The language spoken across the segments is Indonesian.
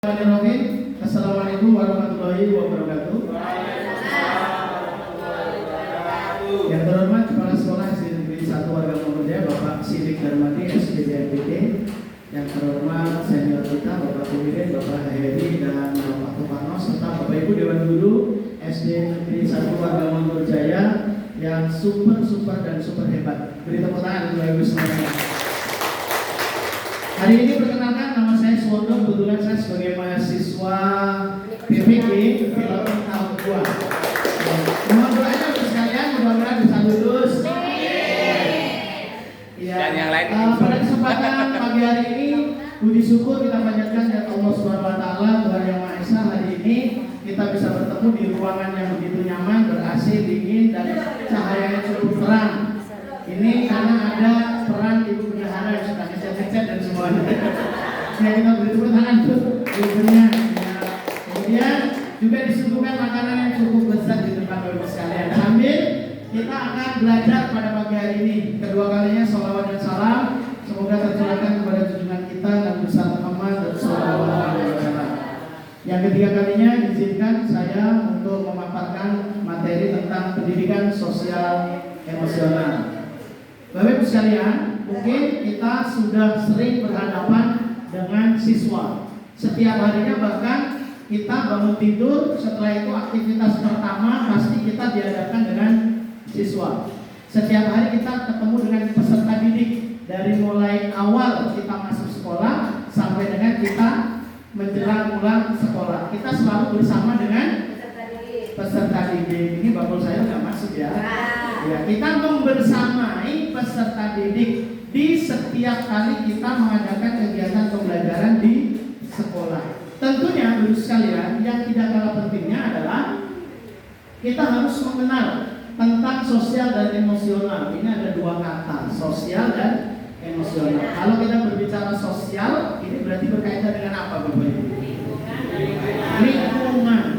Bismillahirrahmanirrahim. Assalamualaikum warahmatullahi wabarakatuh. Yang terhormat Kepala Sekolah SD Negeri 1 Warga Muhammadiyah Bapak Sidik Darmadi SDDMPT. Yang terhormat senior kita Bapak Kumirin, Bapak Heri dan Bapak Tupano, serta Bapak Ibu Dewan Guru SD Negeri 1 Warga Muhammadiyah yang super dan super hebat. Beri tepuk tangan untuk Ibu semuanya. Hari ini perkenalkan, nama saya Suwondo. Kebetulan saya sebagai mahasiswa PPG Film tahun 2. Mohon doanya untuk sekalian, mudah-mudahan bisa lulus. Ya, dan yang lain. Pada kesempatan pagi hari ini, puji syukur kita panjatkan ya Allah Subhanahu Wa Taala, Tuhan Yang Maha Esa. Hari ini kita bisa bertemu di ruangan yang begitu nyaman, ber-AC, dingin, dan cahayanya cukup terang. Ini karena ada peran Ibu Bendahara yang sudah ngecet-ngecet dan semuanya. Ya, kita beri tepuk tangan tuh ibunya. Ya. Kemudian juga disuguhkan makanan yang cukup besar di depan Bapak sekalian. Sambil kita akan belajar pada pagi hari ini. Kedua kalinya sholawat dan salam semoga tercurahkan kepada junjungan kita Nabi besar Muhammad sallallahu alaihi wasallam. Yang ketiga kalinya izinkan saya untuk memaparkan materi tentang pendidikan sosial emosional. Bapak Ibu sekalian, mungkin kita sudah sering berhadapan dengan siswa. Setiap harinya bahkan kita bangun tidur, setelah itu aktivitas pertama pasti kita dihadapkan dengan siswa. Setiap hari kita ketemu dengan peserta didik, dari mulai awal kita masuk sekolah sampai dengan kita menjelang pulang sekolah. Kita selalu bersama dengan peserta didik. Ini bakul saya nggak masuk ya. Ya, kita membersamai peserta didik di setiap kali kita mengadakan kegiatan pembelajaran di sekolah. Tentunya Bapak sekalian, yang tidak kalah pentingnya adalah kita harus mengenal tentang sosial dan emosional. Ini ada dua kata, sosial dan emosional. Kalau kita berbicara sosial, ini berarti berkaitan dengan apa Bapak Ibu?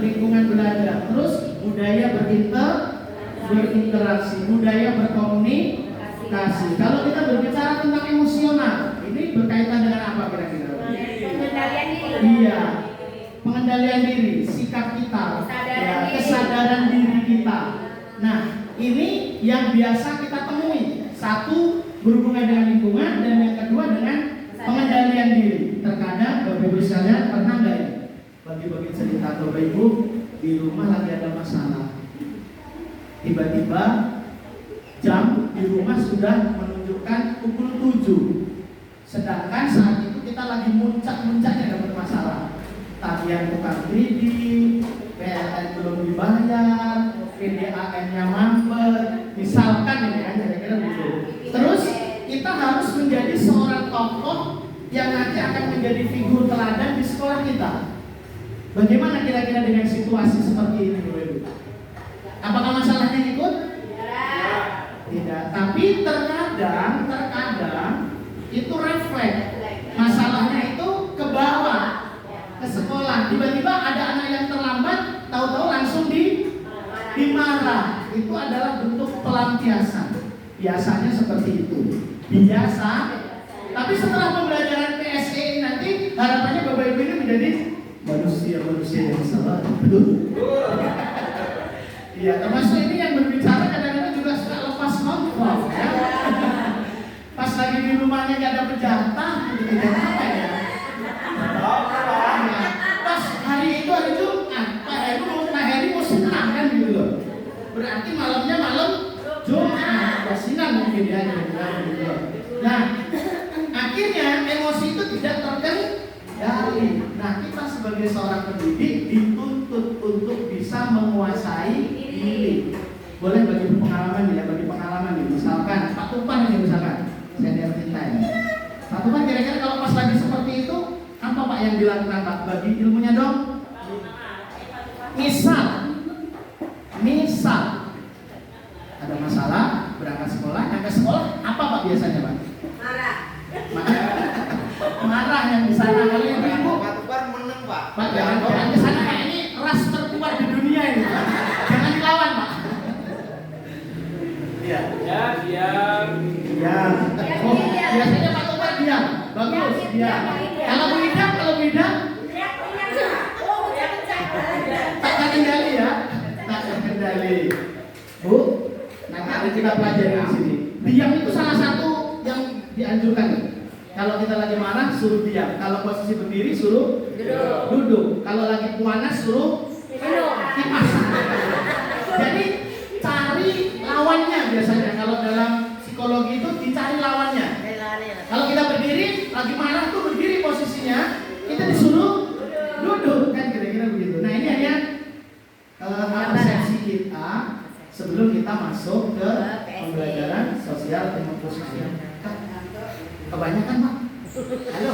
Lingkungan belajar. Terus budaya berinteraksi, budaya berkomunikasi. Kalau kita berbicara tentang emosional, ini berkaitan dengan apa kira-kira? Pengendalian diri. Iya, pengendalian diri, sikap kita, ya, kesadaran diri kita. Nah, ini yang biasa kita temui. Satu berhubungan dengan lingkungan, dan yang kedua dengan pengendalian diri. Terkadang Bapak Ibu sekalian pernah nggak ya bagi-bagi cerita Bapak Ibu di rumah lagi ada masalah, tiba-tiba jam di rumah sudah menunjukkan pukul 7, sedangkan saat itu kita lagi muncak-muncaknya dapat masalah. Tagihan tukang kredit, PLN belum dibayar, PDAM-nya mampet, misalkan ini kan kira-kira gitu. Terus kita harus menjadi seorang tokoh yang nanti akan menjadi figur teladan di sekolah kita. Bagaimana kira-kira dengan situasi seperti ini, Ibu? Apakah masalahnya ikut? Tidak. Tapi terkadang itu refleks. Masalahnya itu ke bawah, ke sekolah. Tiba-tiba ada anak yang terlambat, tahu-tahu langsung dimarah. Itu adalah bentuk pelampiasan. Biasanya seperti itu. Biasa. Tapi setelah pembelajaran PSE nanti harapannya Bapak Ibu ini menjadi manusia yang salah. Betul? Iya, termasuk ini yang berbicara kadang-kadang juga suka lepas kontrol ya. Pas lagi di rumahnya nggak ada penjatah, gitu apa ya? Pas hari itu hari Jumat, Pak Heri mau senang kan gitu loh. Berarti malamnya malam Jumat, yasinan mungkin ya gitu. Nah, akhirnya emosi itu tidak terkendali. Nah, kita sebagai seorang pendidik dituntut untuk bisa menguasai diri. Boleh bagi pengalaman nih, misalkan Pak Tupan ini misalkan, senior kita ini. Pak Tupan kira-kira kalau pas lagi seperti itu, apa Pak yang dilakukan Pak? Bagi ilmunya dong. Misal ada masalah, berangkat sekolah, sampai sekolah, apa Pak biasanya Pak? Marah yang di sana. Kalau yang ibu Pak Tupan menang Pak. Pak jangan ke sana Pak, ini ras terkuat di dunia ini Pak. Jangan dilawan Pak. Iya. Ya, diam. Oh, biasanya Pak Tupan diam. Bagus, diam. Kalau Bu Ida? kita pelajari di sini. Diam itu salah satu yang dianjurkan. Kalau kita lagi marah suruh diam. Kalau posisi berdiri suruh duduk. Kalau lagi panas suruh kipas. Jadi cari lawannya biasanya. Kalau dalam psikologi itu dicari lawannya. Kalau kita berdiri, lagi marah tuh berdiri posisinya, kita disuruh duduk kan kira-kira begitu. Nah ini hanya persepsi kita sebelum kita masuk ke pembelajaran sosial demokrasi. Kebanyakan Pak. Halo.